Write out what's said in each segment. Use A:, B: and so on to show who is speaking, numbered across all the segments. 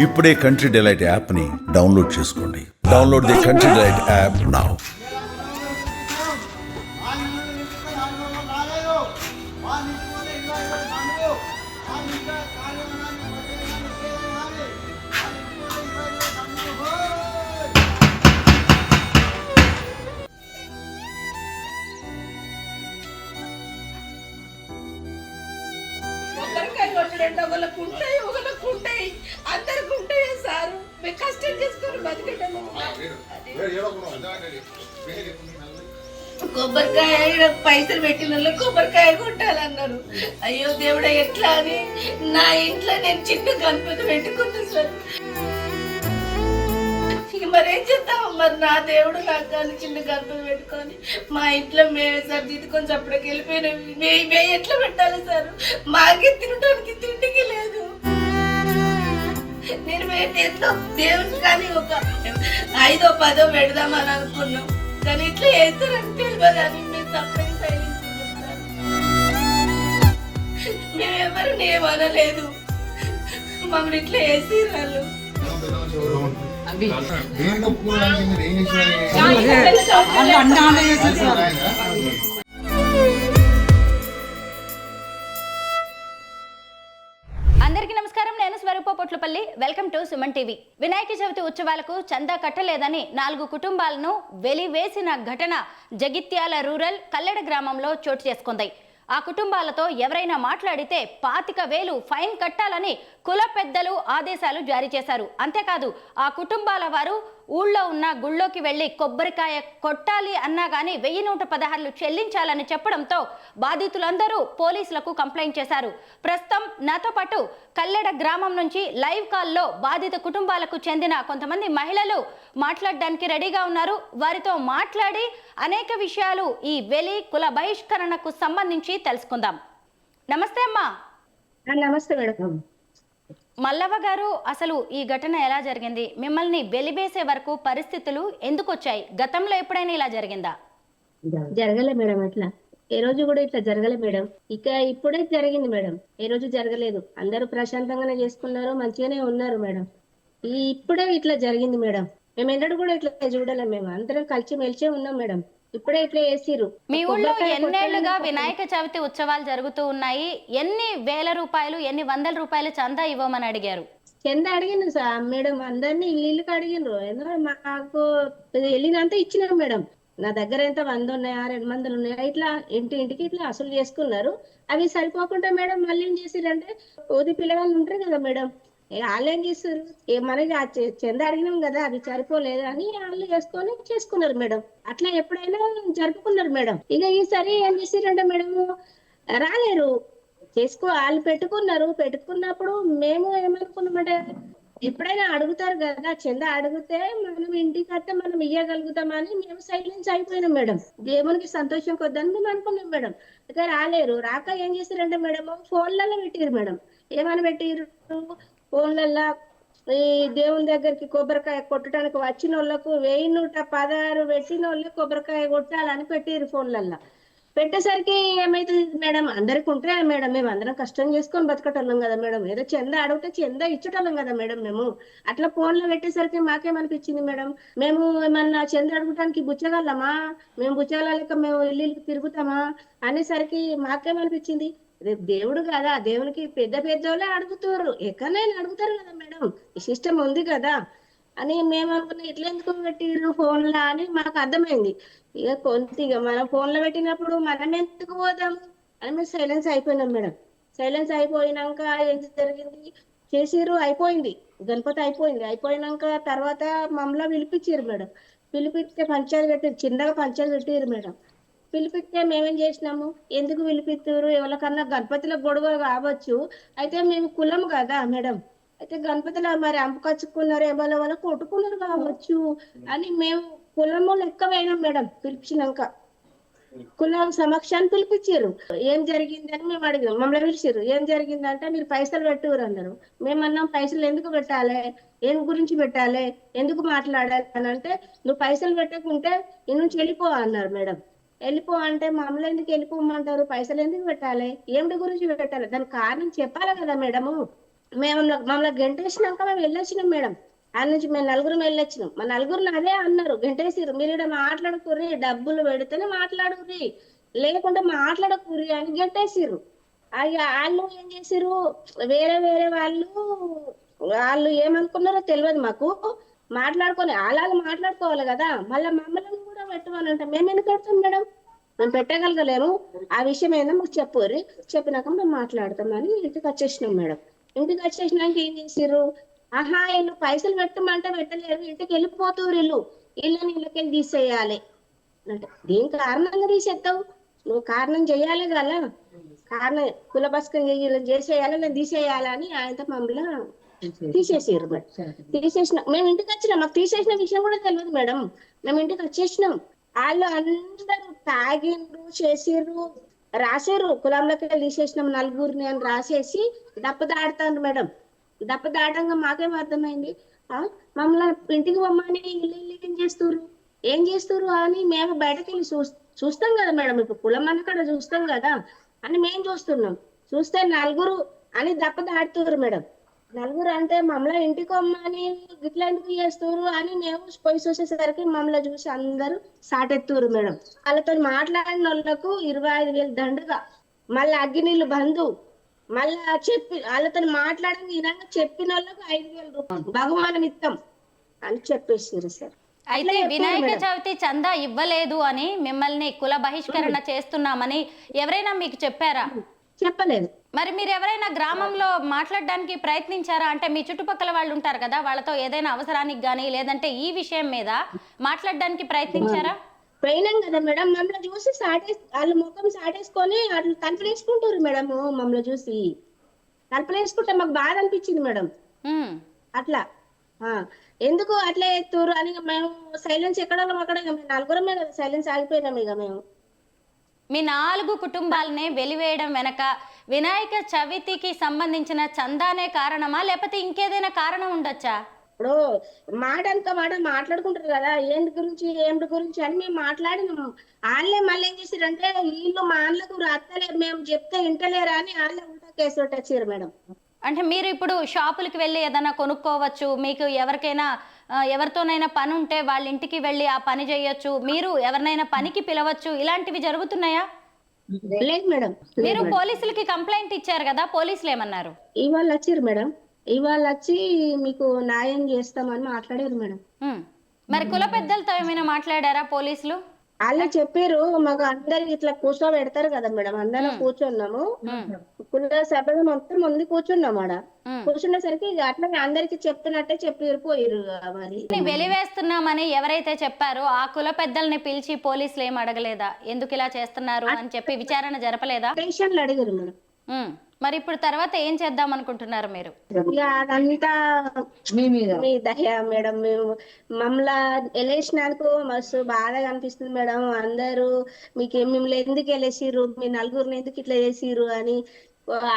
A: ఇప్పుడే Country Delight యాప్ని download చేసుకోండి. Download the Country Delight app now.
B: ఒకళ్ళకు ఉంటాయి అందరికి ఉంటాయి సార్. మేము కష్టం చేసుకొని బతికేటం. కొబ్బరికాయ ఈడ పైసలు పెట్టిన వాళ్ళు కొబ్బరికాయ కొట్టాలన్నారు. అయ్యో దేవుడా ఎట్లా అని నా ఇంట్లో నేను చిన్న గణపతి పెట్టుకున్నా సార్. మరేం చేద్దాం, మరి నా దేవుడు నాకు కానీ చిన్న గణపతి పెట్టుకొని మా ఇంట్లో మేమే సార్ దిద్దుకొని చప్పటికి వెళ్ళిపోయినా మే ఎట్లా పెట్టాలి సార్? మాకే తినడానికి తిండికి లేదు. నేను ఎంతో దేవుడికి కానీ ఒక 5ో 10ో పెడదామని అనుకున్నాం, కానీ ఇట్లా వేస్తారని తెలియదని మేము తప్పని సైలెన్స్ చేస్తారు. మేమెవరు ఏమనలేదు, మమ్మల్ని ఇట్లా వేసి వాళ్ళు.
C: అందరికీ నమస్కారం. నేను Swaroopa Potlapalli. Welcome to Suman TV. Vinayaka Chavithi ఉత్సవాలకు చందా కట్టలేదని 4 కుటుంబాలను వెలివేసిన ఘటన జగిత్యాల రూరల్ కల్లెడ గ్రామంలో చోటు చేసుకుంది. ఆ కుటుంబాలతో ఎవరైనా మాట్లాడితే 25,000 ఫైన్ కట్టాలని కుల పెద్దలు ఆదేశాలు జారీ చేశారు. అంతేకాదు ఆ కుటుంబాల వారు ఊళ్ళో ఉన్న గుళ్ళోకి వెళ్లి కొబ్బరికాయ కొట్టాలి అన్నా కానీ 1,116 చెల్లించాలని చెప్పడంతో బాధితులందరూ పోలీసులకు కంప్లైంట్ చేశారు. ప్రస్తుతం నాతో పాటు కల్లెడ గ్రామం నుంచి లైవ్ కాల్లో బాధిత కుటుంబాలకు చెందిన కొంతమంది మహిళలు మాట్లాడడానికి రెడీగా ఉన్నారు. వారితో మాట్లాడి అనేక విషయాలు ఈ వెలి కుల బహిష్కరణకు సంబంధించి తెలుసుకుందాం. నమస్తే అమ్మా.
D: నమస్తే మేడం.
C: మల్లవ్వ గారు, అసలు ఈ ఘటన ఎలా జరిగింది? మిమ్మల్ని వెలివేసే వరకు పరిస్థితులు ఎందుకు వచ్చాయి? గతంలో ఎప్పుడైనా ఇలా జరిగిందా?
D: జరగలే మేడం, అట్లా ఏ రోజు కూడా ఇట్లా జరగలే మేడం. ఇక ఇప్పుడే జరిగింది మేడం, ఏ రోజు జరగలేదు. అందరూ ప్రశాంతంగానే చేసుకున్నారు, మంచిగానే ఉన్నారు మేడం. ఇప్పుడే ఇట్లా జరిగింది మేడం. మేము ఎన్నడూ కూడా ఇట్లా చూడలేం. మేము అందరం కలిసి మెలిచే ఉన్నాం మేడం. ఇప్పుడే ఇట్లా వేసిరు.
C: మీ ఊళ్ళో ఎన్నేళ్లుగా వినాయక చవితి ఉత్సవాలు జరుగుతూ ఉన్నాయి? ఎన్ని వేల రూపాయలు, ఎన్ని వందల రూపాయలు చందా ఇవ్వమని అడిగారు?
D: చందా అడిగిండ్రు సార్ మేడం, అందరినీ ఇల్లుకి అడిగిండ్రు. ఎందుకంటే మాకు వెళ్ళినంత ఇచ్చినారు మేడం. నా దగ్గర ఎంత 100 ఉన్నాయా 200 ఉన్నాయా ఇట్లా ఇంటికి ఇట్లా అసలు చేసుకున్నారు. అవి సరిపోకుండా మేడం మళ్ళీ ఏం చేసిరంటే ఓది పిల్లగాళ్ళు ఉంటారు కదా మేడం, వాళ్ళు ఏం చేస్తారు, మనకి చందా అడిగినాం కదా అవి సరిపోలేదు అని వాళ్ళు చేసుకున్నారు మేడం. అట్లా ఎప్పుడైనా జరుపుకున్నారు మేడం. ఇక ఈసారి ఏం చేసిరంటే మేడం రాలేరు, వాళ్ళు పెట్టుకున్నప్పుడు మేము ఏమనుకున్నామంటే ఎప్పుడైనా అడుగుతారు కదా చందా, అడిగితే మనం ఇంటికి వస్తే మనం ఇయ్యగలుగుతామని మేము సైలెన్స్ అయిపోయినాం మేడం. దేవునికి సంతోషం కొద్దని మేము అనుకున్నాం మేడం. అయితే రాలేరు. రాక ఏం చేశారంటే మేడం ఫోన్లలో పెట్టిరు మేడం. ఏమని పెట్టిరు, ఫోన్లల్లో ఈ దేవుని దగ్గరికి కొబ్బరికాయ కొట్టడానికి వచ్చిన వాళ్ళకు 1,116 పెట్టిన వాళ్ళకి కొబ్బరికాయ కొట్టాలని పెట్టిరు ఫోన్లల్లో. పెట్టేసరికి ఏమైతుంది మేడం, అందరికి ఉంటాయి మేడం. మేము అందరం కష్టం చేసుకొని బతకటోళ్ళం కదా మేడం. ఏదో చందా అడిగితే చందా ఇచ్చటోళ్ళం కదా మేడం. మేము అట్లా ఫోన్లో పెట్టేసరికి మాకేమనిపించింది మేడం, మేము ఏమన్నా చందా అడగటానికి బుచ్చగలమా, మేము బుచ్చగలక మేము ఇల్లు తిరుగుతామా అనేసరికి మాకేమనిపించింది, రేపు దేవుడు కదా, దేవునికి పెద్దోళ్ళే అడుగుతారు, ఎక్కడైనా అడుగుతారు కదా మేడం, ఈ సిస్టమ్ ఉంది కదా అని మేము అనుకున్నాం. ఇట్లా ఎందుకు పెట్టిర్రు ఫోన్లో అని మాకు అర్థమైంది. ఇక మనం ఫోన్లో పెట్టినప్పుడు మనం ఎందుకు పోదాము అని మేము సైలెన్స్ అయిపోయినాం మేడం. సైలెన్స్ అయిపోయినాక ఏం జరిగింది, చేసిర్రు, అయిపోయింది, గణపతి అయిపోయినాక తర్వాత మమ్మల్ని పిలిపించారు మేడం. పిలిపిస్తే పంచాయతీ పెట్టారు, చిన్నగా పంచాయతీ పెట్టారు మేడం. పిలిపిస్తే మేమేం చేసినాము, ఎందుకు పిలిపిస్తారు, ఎవరికన్నా గణపతిలో గొడవ కావచ్చు, అయితే మేము కులం కదా మేడం, అయితే గణపతిలో మరి అంపుకచ్చుకున్నారు, ఎవరి కొట్టుకున్నారు కావచ్చు అని మేము కులము లెక్క పోయినాం మేడం. పిలిచినాక కులం సమక్షాన్ని పిలిపించారు. ఏం జరిగిందని మేము అడిగాం. మమ్మల్ని పిలిచారు, ఏం జరిగిందంటే మీరు పైసలు పెట్టురు అన్నారు. మేమన్నాం పైసలు ఎందుకు పెట్టాలి, ఏం గురించి పెట్టాలి, ఎందుకు మాట్లాడాలి అని అంటే నువ్వు పైసలు పెట్టకుంటే ఈ నుంచి వెళ్ళిపో అన్నారు మేడం. వెళ్ళిపో అంటే మమ్మల్ని ఎందుకు వెళ్ళిపోమంటారు, పైసలు ఎందుకు పెట్టాలి, ఏమిటి గురించి పెట్టాలి, దానికి కారణం చెప్పాలి కదా మేడము. మేము మమ్మల్ని గంటేసినాక మేము వెళ్ళొచ్చినాం మేడం. ఆ నుంచి మేము నలుగురం వెళ్ళొచ్చినాం. మా నలుగురిని అదే అన్నారు, గంటేసిర్రు, మీరు ఇక్కడ మాట్లాడుకుర్రి, డబ్బులు పెడితేనే మాట్లాడుర్రి, లేకుంటే మాట్లాడకుర్రి అని గంటేసిర్రు. అయ్యా వాళ్ళు ఏం చేసిర్రు, వేరే వేరే వాళ్ళు ఏమనుకున్నారో తెలియదు మాకు. మాట్లాడుకొని అలాగే మాట్లాడుకోవాలి కదా, మళ్ళీ మమ్మల్ని కూడా పెట్టమనంటే మేము ఎందుకు పెడతాం మేడం, మేము పెట్టగలగలేము. ఆ విషయం ఏందో మాకు చెప్పుర్రి, చెప్పినాక మేము మాట్లాడతామని ఇంటికి వచ్చేసినాం మేడం. ఇంటికి వచ్చేసినాక ఏం చేసిర్రు, ఆహా వీళ్ళు పైసలు పెట్టమంటే పెట్టలేరు, ఇంటికి వెళ్ళిపోతుర్రు, వీళ్ళని ఇళ్ళకెళ్ళి తీసేయాలి అంటే దేని కారణంగా తీసేస్తావు, నువ్వు కారణం చెయ్యాలి కదా, కారణం కులభస్కం చేసేయాలి నేను తీసేయాలని ఆయనతో మమ్మల్ని తీసేసారు మేడం. తీసేసిన మేము ఇంటికి వచ్చినాం, మాకు తీసేసిన విషయం కూడా తెలియదు మేడం. మేము ఇంటికి వచ్చేసినాం, వాళ్ళు అందరూ తాగిండ్రు, చేసిర్రు, రాసారు, కులంలోకి తీసేసినాం నలుగురిని అని రాసేసి దప్ప దాడుతాండ్రు మేడం. దప్ప దాటంగా మాకేం అర్థమైంది, మమ్మల్ని ఇంటికి పొమ్మని ఇల్లు ఏం చేస్తుర్రు అని మేము బయటకు వెళ్ళి చూస్తాం కదా మేడం, ఇప్పుడు కులం అక్కడ చూస్తాం కదా అని మేము చూస్తే నలుగురు అని దప్ప దాడుతుర్రు మేడం. నలుగురు అంటే మమ్మల్ని ఇంటికి పొమ్మని గిట్లా ఎందుకు చేస్తుర్రు అని మేము పోయి చూసేసరికి మమ్మల్ని చూసి అందరూ సాటెత్తురు మేడం. వాళ్ళతో మాట్లాడిన వాళ్ళకు 25,000 దండగా, మళ్ళీ అగ్గినీళ్ళు బంధు, మళ్ళా వాళ్ళతో మాట్లాడిన విధంగా చెప్పిన వాళ్ళకు 5,000 రూపాయలు బహుమానం ఇస్తాం అని చెప్పేసారు సార్.
C: అయితే వినాయక చవితి చందా ఇవ్వలేదు అని మిమ్మల్ని కుల బహిష్కరణ చేస్తున్నామని ఎవరైనా మీకు చెప్పారా?
D: చెప్పలేదు.
C: మరి మీరు ఎవరైనా గ్రామంలో మాట్లాడడానికి ప్రయత్నించారా? అంటే మీ చుట్టుపక్కల వాళ్ళు ఉంటారు కదా, వాళ్ళతో ఏదైనా అవసరానికి కానీ లేదంటే ఈ విషయం మీద మాట్లాడడానికి ప్రయత్నించారా?
D: పోయినాం కదా మేడం, మమ్మల్ని చూసి వాళ్ళ ముఖం సాటేసుకొని వాళ్ళు తలుపులేసుకుంటారు మేడం. మమ్మల్ని చూసి తలుపులేసుకుంటే మాకు బాధ అనిపించింది మేడం. అట్లా ఎందుకు అట్లా ఎత్తురు అని మేము సైలెన్స్ ఎక్కడ అక్కడ నలుగురమే కదా సైలెన్స్ ఆగిపోయినాం. ఇక మేము
C: మీ 4 కుటుంబాలనే వెలివేయడం వెనక వినాయక చవితికి సంబంధించిన చందానే కారణమా, లేకపోతే ఇంకేదైనా కారణం ఉండొచ్చా?
D: ఇప్పుడు మాట మాట్లాడుకుంటారు కదా, ఏమిటి గురించి అని మేము మాట్లాడినాము. వాళ్ళే మళ్ళీ ఏం చేసారంటే, వీళ్ళు మా అన్నలకు అత్తలేరు, మేము చెప్తే వింటలేరా అని వాళ్ళే ఉల్టా కేసు పెట్టారు మేడం.
C: అంటే మీరు ఇప్పుడు షాపులకి వెళ్ళి ఏదైనా కొనుక్కోవచ్చు, మీకు ఎవరితోనైనా పని ఉంటే వాళ్ళ ఇంటికి వెళ్ళి ఆ పని చేయొచ్చు, మీరు ఎవరినైనా పనికి పిలవచ్చు, ఇలాంటివి జరుగుతున్నాయా?
D: లేదు మేడం.
C: మీరు పోలీసులకి కంప్లైంట్ ఇచ్చారు కదా, పోలీసులు ఏమన్నారు?
D: ఇవాళ వచ్చారు మేడం, ఇవాళ వచ్చి మీకు న్యాయం చేస్తామని మాట్లాడారు మేడం.
C: మరి కుల పెద్దలతో ఏమైనా మాట్లాడారా పోలీసులు?
D: వాళ్ళే చెప్పారు మాకు, అందరికి ఇట్లా కూర్చోబెడతారు కదా మేడం, అందరం కూర్చున్నాము, కుల సభలో మొత్తం ముందు కూర్చున్నాం. ఆడ కూర్చునేసరికి అట్లా అందరికి చెప్తున్నట్టే చెప్పారు, పోయారు. మరి
C: వెలివేస్తున్నామని ఎవరైతే చెప్పారో ఆ కుల పెద్దల్ని పిలిచి పోలీసులు ఏం అడగలేదా, ఎందుకు ఇలా చేస్తున్నారు అని చెప్పి విచారణ జరపలేదా?
D: స్టేషన్లు అడిగారు మేడం.
C: మరి ఇప్పుడు తర్వాత ఏం చేద్దాం అనుకుంటున్నారు మీరు?
D: అదంతా మీ దయ మేడం. మేము మమ్మల్ని ఎలేసినందుకు మస్తు బాధగా అనిపిస్తుంది మేడం. అందరూ మిమ్మల్ని ఎందుకు ఎలేసిర్రు, మీ నలుగురిని ఎందుకు ఇట్లా చేసిర్రు అని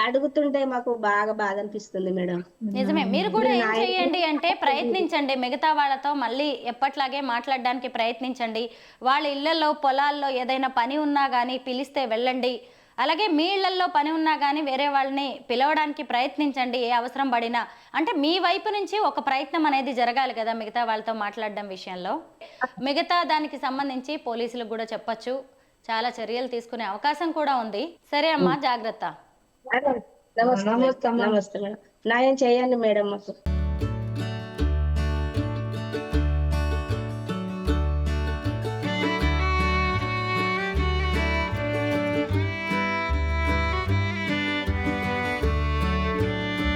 D: అడుగుతుంటే మాకు బాగా బాధ అనిపిస్తుంది మేడం.
C: నిజమే. మీరు కూడా ఏం చేయండి అంటే ప్రయత్నించండి, మిగతా వాళ్ళతో మళ్ళీ ఎప్పట్లాగే మాట్లాడడానికి ప్రయత్నించండి. వాళ్ళ ఇళ్లలో పొలాల్లో ఏదైనా పని ఉన్నా కానీ పిలిస్తే వెళ్ళండి. అలాగే మీ ఇళ్లలో పని ఉన్నా కానీ వేరే వాళ్ళని పిలవడానికి ప్రయత్నించండి, ఏ అవసరం పడినా. అంటే మీ వైపు నుంచి ఒక ప్రయత్నం అనేది జరగాలి కదా మిగతా వాళ్ళతో మాట్లాడడం విషయంలో. మిగతా దానికి సంబంధించి పోలీసులకు కూడా చెప్పొచ్చు, చాలా చర్యలు తీసుకునే అవకాశం కూడా ఉంది. సరే అమ్మా, జాగ్రత్త.
D: నమస్తే మేడం, న్యాయం చేయండి మేడం మాకు.